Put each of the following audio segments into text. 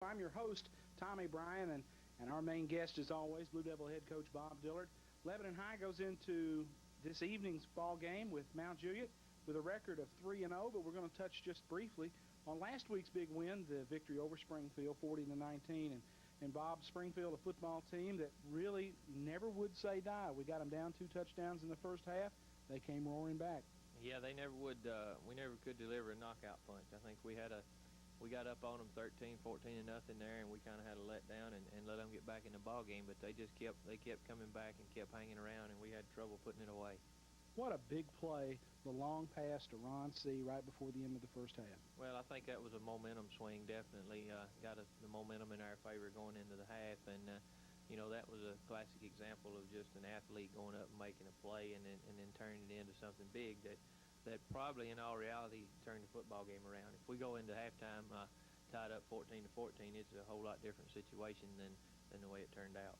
I'm your host, Tommy Bryan, and our main guest, as always, Blue Devil head coach Bob Dillard. Lebanon High goes into this evening's ball game with Mount Juliet with a record of 3-0, but we're going to touch just briefly on last week's big win, the victory over Springfield, 40-19. And Bob, Springfield, a football team that really never would say die. We got them down 2 touchdowns in the first half. They came roaring back. Yeah, they never would. We never could deliver a knockout punch. I think we got up on them 13, 14-0 there, and we kind of had to let down and let them get back in the ball game. But they kept coming back and kept hanging around, and we had trouble putting it away. What a big play, the long pass to Ron C. right before the end of the first half. Well, I think that was a momentum swing, definitely. Got the momentum in our favor going into the half, and that was a classic example of just an athlete going up and making a play and then turning it into something big that probably in all reality turned the football game around. If we go into halftime tied up 14-14, it's a whole lot different situation than the way it turned out.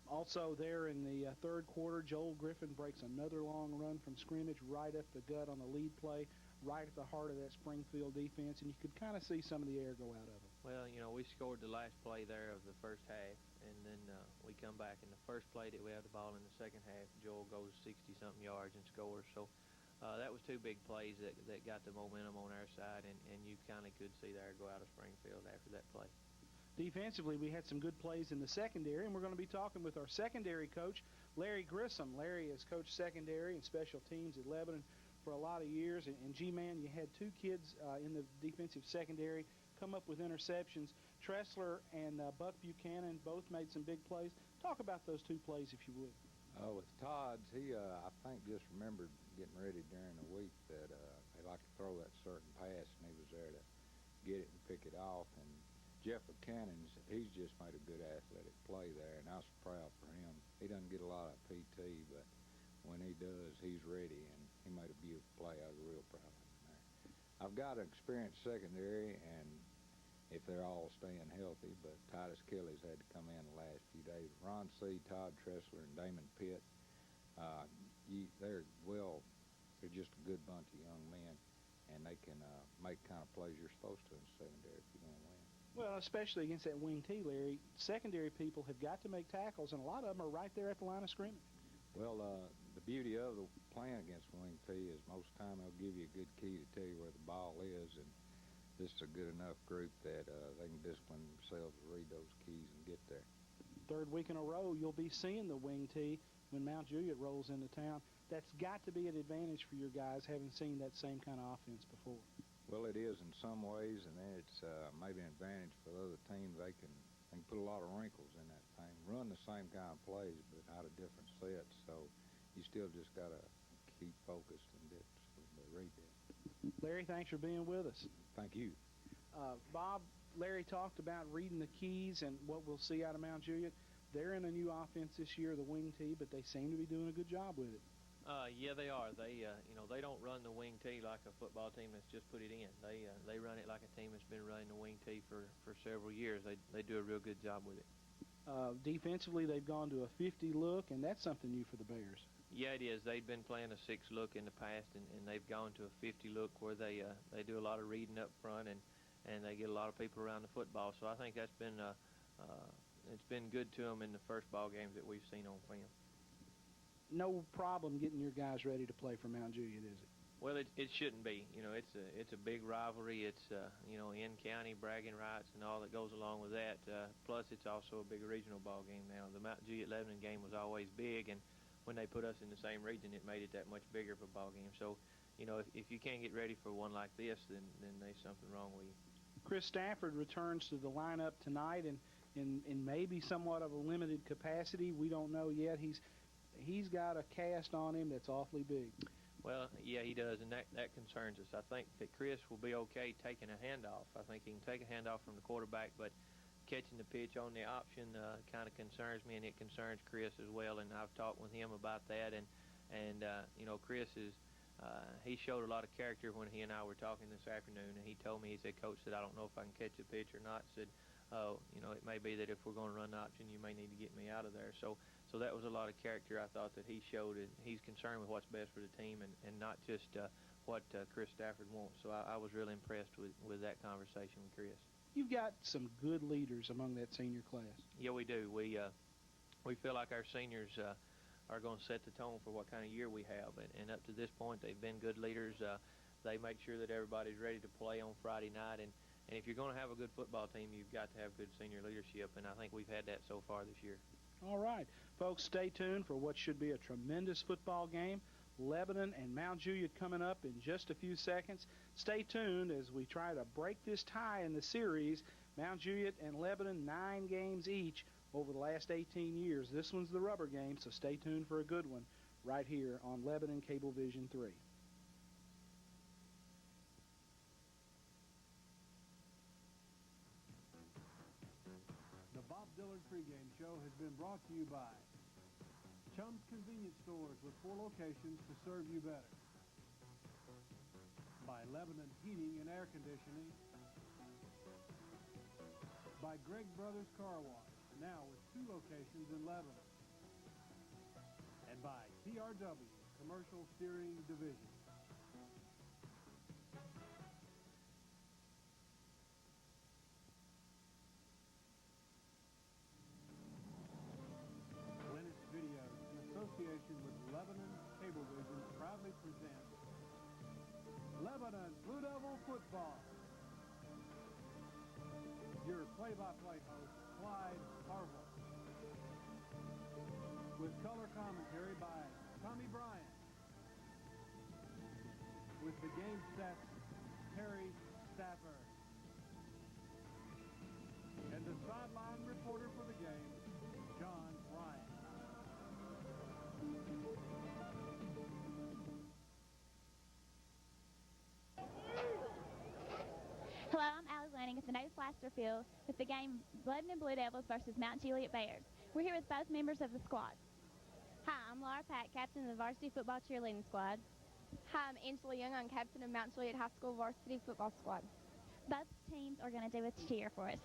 Also there in the third quarter, Joel Griffin breaks another long run from scrimmage right up the gut on the lead play, right at the heart of that Springfield defense, and you could kind of see some of the air go out of them. Well, we scored the last play there of the first half, and then we come back in the first play that we have the ball in the second half. Joel goes 60-something yards and scores. So that was 2 big plays that got the momentum on our side, and you kind of could see the air go out of Springfield after that play. Defensively, we had some good plays in the secondary, and we're going to be talking with our secondary coach, Larry Grissom. Larry has coached secondary and special teams at Lebanon for a lot of years. And G-Man, you had 2 kids in the defensive secondary come up with interceptions. Tressler and Buck Buchanan both made some big plays. Talk about those 2 plays, if you would. With Todd's, he, I think, just remembered getting ready during the week that they like to throw that certain pass, and he was there to get it and pick it off. And Jeff Buchanan's, he's just made a good athletic play there, and I was proud for him. He doesn't get a lot of PT, but when he does, he's ready, and he made a beautiful play. I was real proud of him there. I've got an experienced secondary, and if they're all staying healthy, but Titus Kelly's had to come in the last few days. Ron C., Todd Tressler, and Damon Pitt, they're just a good bunch of young men, and they can make kind of plays you're supposed to in the secondary if you want to win. Well, especially against that wing T, Larry, secondary people have got to make tackles, and a lot of them are right there at the line of scrimmage. Well, the beauty of the playing against wing T is most of the time they'll give you a good key to tell you where the ball is, and this is a good enough group that they can discipline themselves to read those keys and get there. 3rd week in a row, you'll be seeing the wing T when Mount Juliet rolls into town. That's got to be an advantage for your guys, having seen that same kind of offense before. Well, it is in some ways, and then it's maybe an advantage for the other teams. They can put a lot of wrinkles in that thing, run the same kind of plays, but out of different sets. So you still just got to keep focused and read that. Larry, thanks for being with us. Thank you. Bob, Larry talked about reading the keys and what we'll see out of Mount Juliet. They're in a new offense this year, the wing T, but they seem to be doing a good job with it. Yeah, they are. They they don't run the wing T like a football team that's just put it in. They run it like a team that's been running the wing T for several years. They do a real good job with it. Defensively, they've gone to a 50 look, and that's something new for the Bears. Yeah, it is. They've been playing a 6 look in the past, and they've gone to a 50 look where they do a lot of reading up front, and they get a lot of people around the football. So I think that's been it's been good to them in the first ball games that we've seen on film. No problem getting your guys ready to play for Mount Juliet, is it? Well, it shouldn't be. It's a big rivalry. It's in-county bragging rights and all that goes along with that. Plus, it's also a big regional ball game now. The Mount Juliet-Lebanon game was always big, and when they put us in the same region, it made it that much bigger of a ball game. So, if you can't get ready for one like this, then there's something wrong with you. Chris Stafford returns to the lineup tonight, and in maybe somewhat of a limited capacity. We don't know yet. He's got a cast on him that's awfully big. Well, yeah, he does, and that concerns us. I think that Chris will be okay taking a handoff. I think he can take a handoff from the quarterback, but catching the pitch on the option kind of concerns me, and it concerns Chris as well. And I've talked with him about that, and Chris is he showed a lot of character when he and I were talking this afternoon, and he told me, he said, Coach said, I don't know if I can catch the pitch or not. Said, it may be that if we're going to run the option, you may need to get me out of there. So that was a lot of character I thought that he showed, and he's concerned with what's best for the team and not just what Chris Stafford wants. So I was really impressed with that conversation with Chris. you've got some good leaders among that senior class. Yeah, we do. We feel like our seniors are going to set the tone for what kind of year we have. And up to this point, they've been good leaders. They make sure that everybody's ready to play on Friday night. And if you're going to have a good football team, you've got to have good senior leadership. And I think we've had that so far this year. All right. Folks, stay tuned for what should be a tremendous football game. Lebanon and Mount Juliet coming up in just a few seconds. Stay tuned as we try to break this tie in the series. Mount Juliet and Lebanon, 9 games each over the last 18 years. This one's the rubber game, so stay tuned for a good one right here on Lebanon Cablevision 3. The Bob Dillard pregame show has been brought to you by Chum's Convenience Stores with 4 locations to serve you better. By Lebanon Heating and Air Conditioning. By Greg Brothers Car Wash, now with 2 locations in Lebanon. And by TRW, Commercial Steering Division. Lennox Videos, in association with Lebanon Cablevision, proudly presents Lebanon Blue Devil Football. Your play-by-play host, Clyde Harville. With color commentary by Tommy Bryan. With the game stats, Terry Stafford. And the sideline reporter for the game, John Ryan. Hello, I'm Allie Lanning at the No Plaster Field with the game Lebanon Blue Devils versus Mount Juliet Bears. We're here with both members of the squad. Hi, I'm Laura Pack, captain of the varsity football cheerleading squad. Hi, I'm Angela Young. I'm captain of Mount Juliet High School varsity football squad. Both teams are going to do a cheer for us.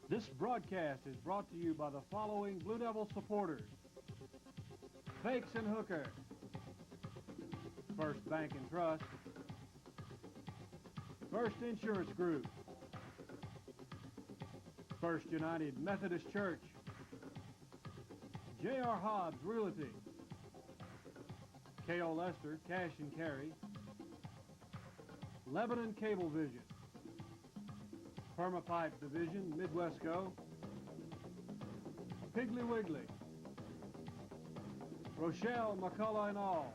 This broadcast is brought to you by the following Blue Devil supporters. Fakes and Hooker, First Bank and Trust, First Insurance Group, First United Methodist Church, J.R. Hobbs Realty, K.O. Lester Cash and Carry, Lebanon Cablevision, Permapipe Division, Midwestco, Piggly Wiggly, Rochelle, McCullough and all,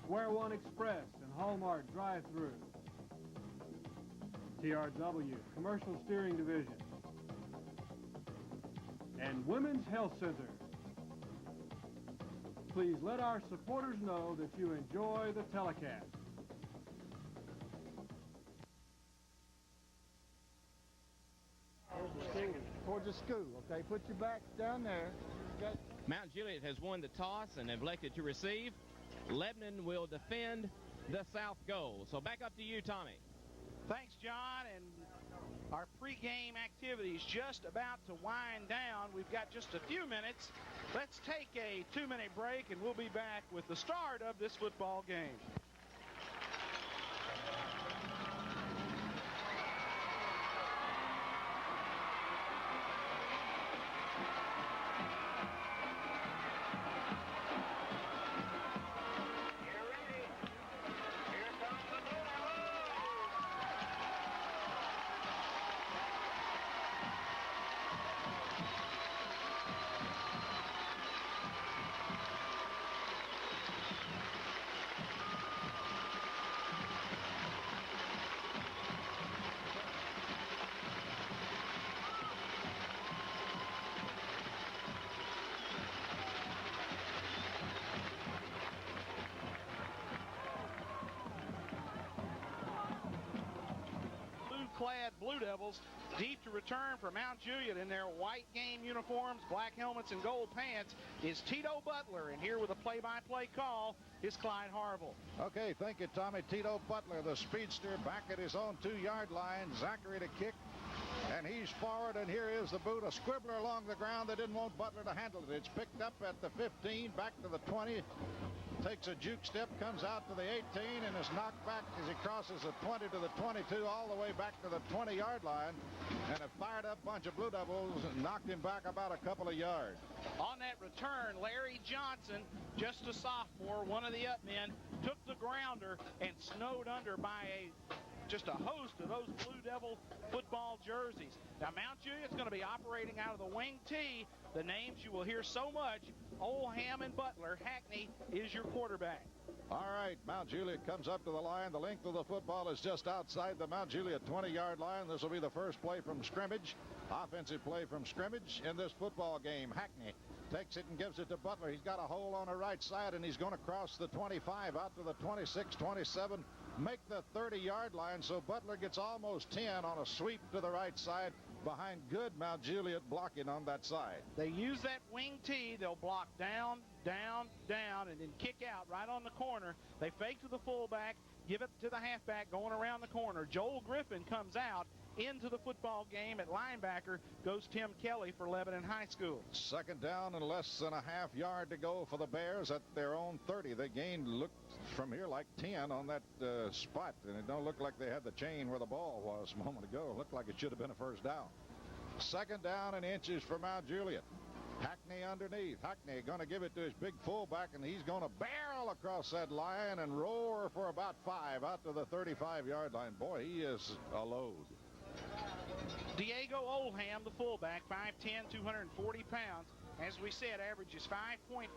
Square One Express and Hallmark Drive-Thru, TRW, Commercial Steering Division, and Women's Health Center. Please let our supporters know that you enjoy the telecast. Towards the school, okay? Put your backs down there. Okay. Mount Juliet has won the toss and have elected to receive. Lebanon will defend the South goal. So back up to you, Tommy. Thanks, John, and our pregame activity is just about to wind down. We've got just a few minutes. Let's take a 2-minute break, and we'll be back with the start of this football game. Clad Blue Devils deep to return for Mount Juliet in their white game uniforms, black helmets, and gold pants is Tito Butler, and here with a play-by-play call is Clyde Harville. Okay, thank you, Tommy. Tito Butler, the speedster, back at his own 2-yard line. Zachary to kick, and he's forward, and here is the boot. A squibbler along the ground. They didn't want Butler to handle it. It's picked up at the 15, back to the 20. Takes a juke step, comes out to the 18, and is knocked back as he crosses the 20 to the 22, all the way back to the 20-yard line. And a fired-up bunch of Blue Devils knocked him back about a couple of yards. On that return, Larry Johnson, just a sophomore, one of the up men, took the grounder and snowed under by just a host of those Blue Devil football jerseys. Now, Mount Juliet's going to be operating out of the wing tee. The names you will hear so much, Oldham and Butler. Hackney is your quarterback. All right, Mount Juliet comes up to the line. The length of the football is just outside the Mount Juliet 20-yard line. This will be the first play from scrimmage. Offensive play from scrimmage in this football game. Hackney takes it and gives it to Butler. He's got a hole on the right side, and he's going to cross the 25 out to the 26, 27, make the 30-yard line. So Butler gets almost 10 on a sweep to the right side behind good Mount Juliet blocking on that side. They use that wing tee. They'll block down, down, down, and then kick out right on the corner. They fake to the fullback, give it to the halfback going around the corner. Joel Griffin comes out into the football game. At linebacker goes Tim Kelly for Lebanon High School. Second down and less than a half yard to go for the Bears at their own 30. They gained, looked from here, like 10 on that spot, and it don't look like they had the chain where the ball was a moment ago. It looked like it should have been a first down. Second down and inches for Mount Juliet. Hackney underneath. Hackney going to give it to his big fullback, and he's going to barrel across that line and roar for about 5 out to the 35-yard line. Boy, he is a load. Diego Oldham, the fullback, 5'10", 240 pounds. As we said, averages 5.5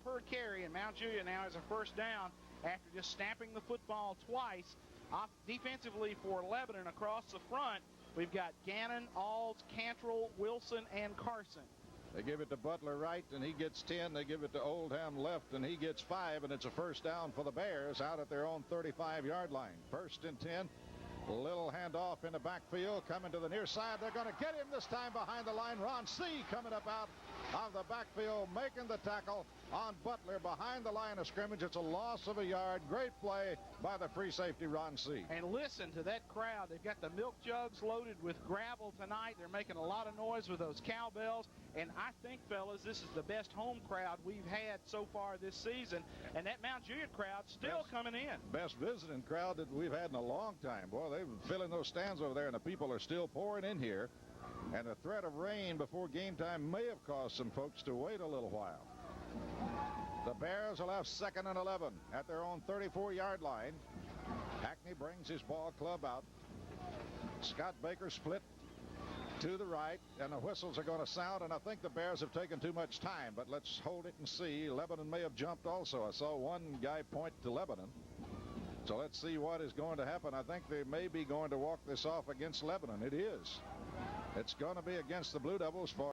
per carry, and Mount Juliet now has a first down after just snapping the football twice. Off defensively for Lebanon across the front, we've got Gannon, Alls, Cantrell, Wilson, and Carson. They give it to Butler right, and he gets 10. They give it to Oldham left, and he gets 5, and it's a first down for the Bears out at their own 35-yard line. First and 10. Little handoff in the backfield, coming to the near side. They're going to get him this time behind the line. Ron C. coming up out of the backfield, making the tackle on Butler behind the line of scrimmage. It's a loss of a yard. Great play by the free safety, Ron C. And listen to that crowd. They've got the milk jugs loaded with gravel tonight. They're making a lot of noise with those cowbells. And I think, fellas, this is the best home crowd we've had so far this season. And that Mount Juliet crowd still coming in. Best visiting crowd that we've had in a long time. Boy, they've been filling those stands over there, and the people are still pouring in here. And the threat of rain before game time may have caused some folks to wait a little while. The Bears will have 2nd and 11 at their own 34-yard line. Hackney brings his ball club out. Scott Baker split to the right, and the whistles are going to sound, and I think the Bears have taken too much time, but let's hold it and see. Lebanon may have jumped also. I saw one guy point to Lebanon. So let's see what is going to happen. I think they may be going to walk this off against Lebanon. It is. It's going to be against the Blue Devils for